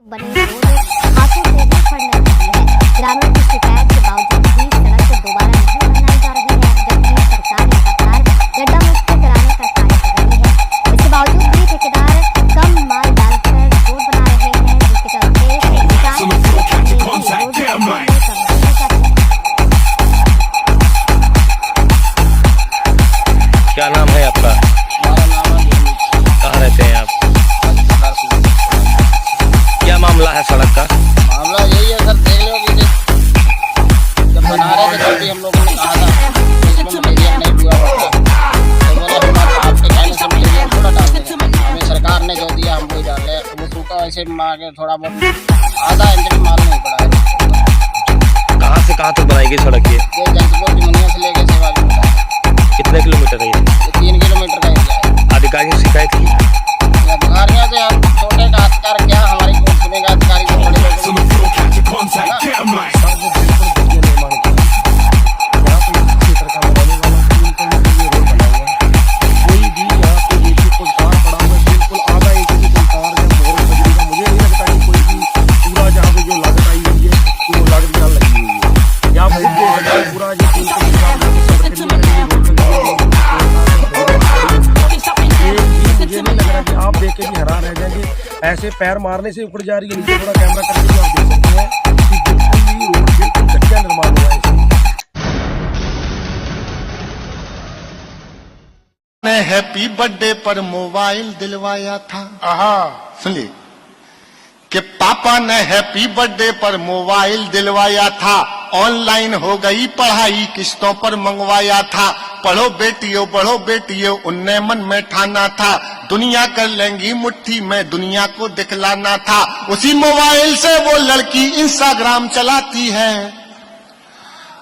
बने रोड हाथों से भी फड़ने लगी है। ग्रामीणों की शिकायत के बावजूद भी सड़क दोबारा नहीं बनाई जा रही है, जबकि सरकार लगातार गड्ढा मुक्त कराने का कार्य कर रही है। इसके बावजूद भी ठेकेदार कम माल डालकर रोड बना रहे हैं, जिसके चलते क्या नाम है आपका? हमारा नाम है। कहाँ रहते हैं आप? क्या मामला है सड़क का? मामला यही है सर, देख लो अभी जब बना रहे थे तब भी हम लोगों ने कहा था इसमें मटेरियल नहीं हुआ पड़ता, तो बोले हम आपके कहने से मटेरियल थोड़ा डाल देंगे। हमें सरकार ने जो दिया हम वही डाल रहे हैं। वो सूखा ऐसे मांगे थोड़ा बहुत आधा इंच भी माल नहीं पड़ा है। कहाँ से कहाँ तक बनाई गई सड़क ये? जंतपुर की मुनिया से लेकर सेवा कितने किलोमीटर है ये? 3 किलोमीटर का एरिया है। अधिकारी से शिकायत की? अधिकारियों से हम छोटे का अधिकार क्या हमारी कौन सुनेगा? अधिकारी को बड़े हैरान रह जाएंगे। ऐसे पैर मारने से उखड़ जा रही है। नीचे थोड़ा कैमरा करके भी आप देख सकते हैं कि बिल्कुल ही रोड बिल्कुल कच्चा निर्माण हुआ है। मैं हैप्पी बर्थडे पर मोबाइल दिलवाया था। सुनिए कि पापा ने हैप्पी बर्थडे पर मोबाइल दिलवाया था। ऑनलाइन हो गई पढ़ाई, किस्तों पर मंगवाया था। पढ़ो बेटियों उनने मन में ठाना था। दुनिया कर लेंगी मुट्ठी में, दुनिया को दिखलाना था। उसी मोबाइल से वो लड़की इंस्टाग्राम चलाती है।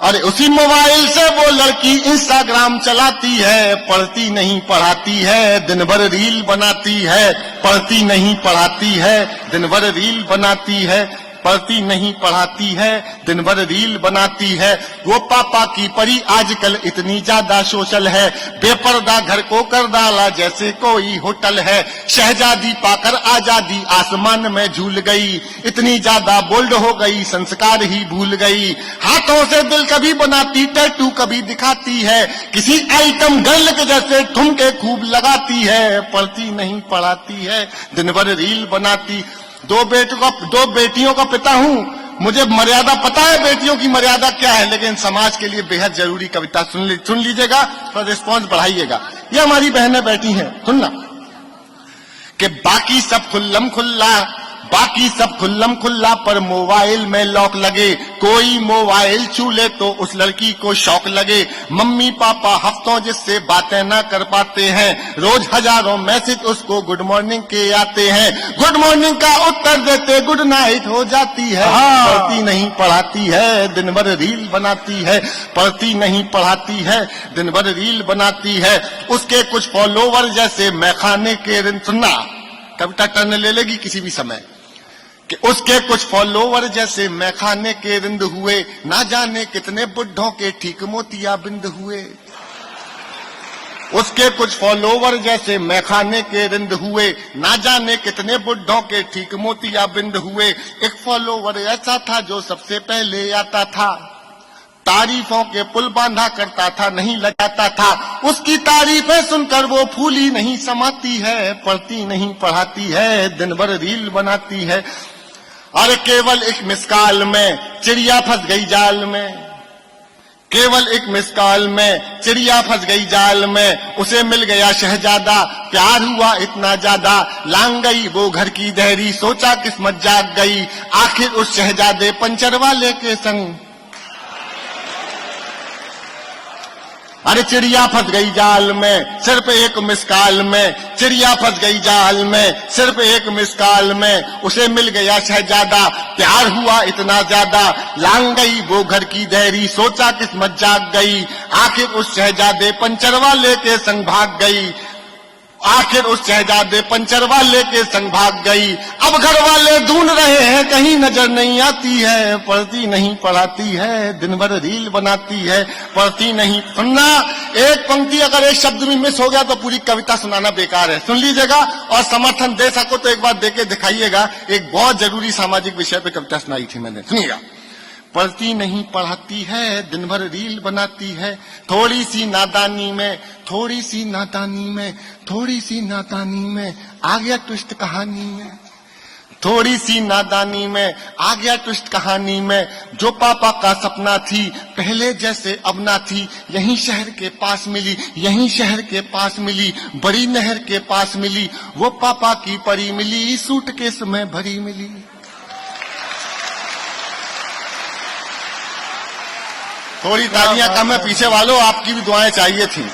अरे उसी मोबाइल से वो लड़की इंस्टाग्राम चलाती है। पढ़ती नहीं पढ़ाती है, दिन भर रील बनाती है। पढ़ती नहीं पढ़ाती है, दिन भर रील बनाती है। पढ़ती नहीं पढ़ाती है, दिन भर रील बनाती है। वो पापा की परी आजकल इतनी ज्यादा सोशल है। बेपर्दा घर को कर डाला जैसे कोई होटल है। शहजादी पाकर आजादी आसमान में झूल गई। इतनी ज्यादा बोल्ड हो गई, संस्कार ही भूल गई। हाथों से दिल कभी बनाती, टैटू कभी दिखाती है। किसी आइटम गर्ल के जैसे ठुमके खूब लगाती है। पढ़ती नहीं पढ़ाती है, दिन भर रील बनाती। दो बेटियों का पिता हूँ, मुझे मर्यादा पता है बेटियों की मर्यादा क्या है, लेकिन समाज के लिए बेहद जरूरी कविता सुन लीजिएगा और रिस्पॉन्स बढ़ाइएगा। ये हमारी बहनें बैठी हैं, सुनना कि बाकी सब खुल्लम खुल्ला पर मोबाइल में लॉक लगे। कोई मोबाइल छू ले तो उस लड़की को शौक लगे। मम्मी पापा हफ्तों जिससे बातें ना कर पाते हैं। रोज हजारों मैसेज उसको गुड मॉर्निंग के आते हैं। गुड मॉर्निंग का उत्तर देते गुड नाइट हो जाती है। पढ़ती नहीं पढ़ाती है, दिन भर रील बनाती है। पढ़ती नहीं पढ़ाती है, दिन भर रील बनाती है। उसके कुछ फॉलोवर जैसे मैखाने के रिंद, सुनना कविता टर्न ले लेगी किसी भी समय, कि उसके कुछ फॉलोवर जैसे मैखाने के रिंद हुए। ना जाने कितने बुढ़ों के ठीक मोतिया बिंद हुए। उसके कुछ फॉलोवर जैसे मैखाने के रिंद हुए। ना जाने कितने बुढ़ों के ठीक मोतिया बिंद हुए। एक फॉलोवर ऐसा था जो सबसे पहले आता था। तारीफों के पुल बांधा करता था, नहीं लगाता था। उसकी तारीफें सुनकर वो फूली नहीं समाती है। पढ़ती नहीं पढ़ाती है, दिन भर रील बनाती है। और केवल एक मिसकाल में चिड़िया फंस गई जाल में। केवल एक मिसकाल में चिड़िया फंस गई जाल में। उसे मिल गया शहजादा, प्यार हुआ इतना ज्यादा। लांग गई वो घर की देहरी, सोचा किस्मत जाग गई। आखिर उस शहजादे पंचर वाले के संग। अरे चिड़िया फंस गई जाल में, सिर्फ एक मिसकाल में। चिड़िया फंस गई जाल में, सिर्फ एक मिसकाल में। उसे मिल गया शहजादा, प्यार हुआ इतना ज्यादा। लांग गई वो घर की देहरी, सोचा किस्मत जाग गई। आखिर उस शहजादे पंचर वाले के संग भाग गई। आखिर उस शहजादे पंचर वाले के संग भाग गई। अब घर वाले ढूंढ रहे हैं, कहीं नजर नहीं आती है, पढ़ती नहीं पढ़ाती है, दिन भर रील बनाती है, पढ़ती नहीं। सुनना, एक पंक्ति अगर एक शब्द में मिस हो गया तो पूरी कविता सुनाना बेकार है। सुन लीजिएगा और समर्थन दे सको तो एक बार देके दिखाइएगा। एक बहुत जरूरी सामाजिक विषय पे कविता सुनाई थी मैंने, सुनिएगा। पढ़ती नहीं पढ़ाती है, दिन भर रील बनाती है, थोड़ी सी नादानी में, थोड़ी सी नादानी में, थोड़ी सी नादानी में आ गया ट्विस्ट कहानी में, थोड़ी सी नादानी में आ गया ट्विस्ट कहानी में। जो पापा का सपना थी पहले जैसे अब ना थी, यहीं शहर के पास मिली, यहीं शहर के पास मिली, बड़ी नहर के पास मिली, वो पापा की परी मिली, सूटकेस में भरी मिली। थोड़ी तालियां कम है पीछे वालों, आपकी भी दुआएं चाहिए थी।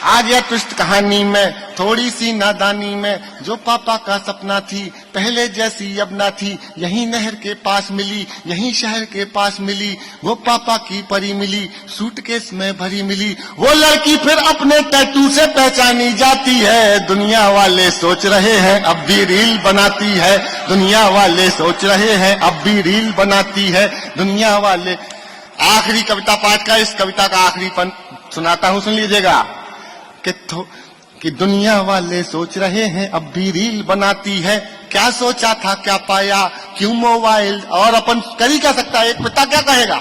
आ गया ट्विस्ट कहानी में, थोड़ी सी नादानी में, जो पापा का सपना थी पहले जैसी अब ना थी, यहीं नहर के पास मिली, यहीं शहर के पास मिली, वो पापा की परी मिली, सूटकेस में भरी मिली। वो लड़की फिर अपने टैटू से पहचानी जाती है, दुनिया वाले सोच रहे हैं अब भी रील बनाती है, दुनिया वाले सोच रहे हैं अब भी रील बनाती है, दुनिया वाले। आखिरी कविता पाठ का, इस कविता का आखिरी पन सुनाता हूं, सुन लीजिएगा। कि दुनिया वाले सोच रहे हैं अब भी रील बनाती है, क्या सोचा था क्या पाया, क्यों मोबाइल। और अपन कर ही क्या सकता है, एक पिता क्या कहेगा,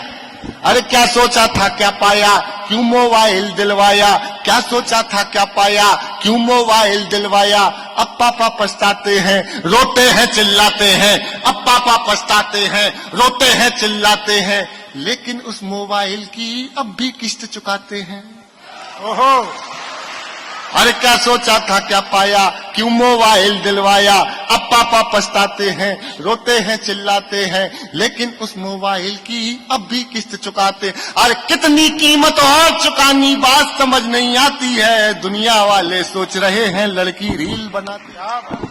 अरे क्या सोचा था क्या पाया, क्यों मोबाइल दिलवाया, क्या सोचा था क्या पाया, क्यों मोबाइल दिलवाया। अब पापा पछताते हैं, रोते हैं चिल्लाते हैं, अब पापा पछताते हैं, रोते हैं चिल्लाते हैं, लेकिन उस मोबाइल की अब भी किस्त चुकाते हैं। ओहो, अरे क्या सोचा था क्या पाया, क्यों मोबाइल दिलवाया। अब पापा पछताते हैं, रोते हैं चिल्लाते हैं, लेकिन उस मोबाइल की अब भी किस्त चुकाते। अरे कितनी कीमत और चुकानी बात समझ नहीं आती है, दुनिया वाले सोच रहे हैं लड़की रील बनाती।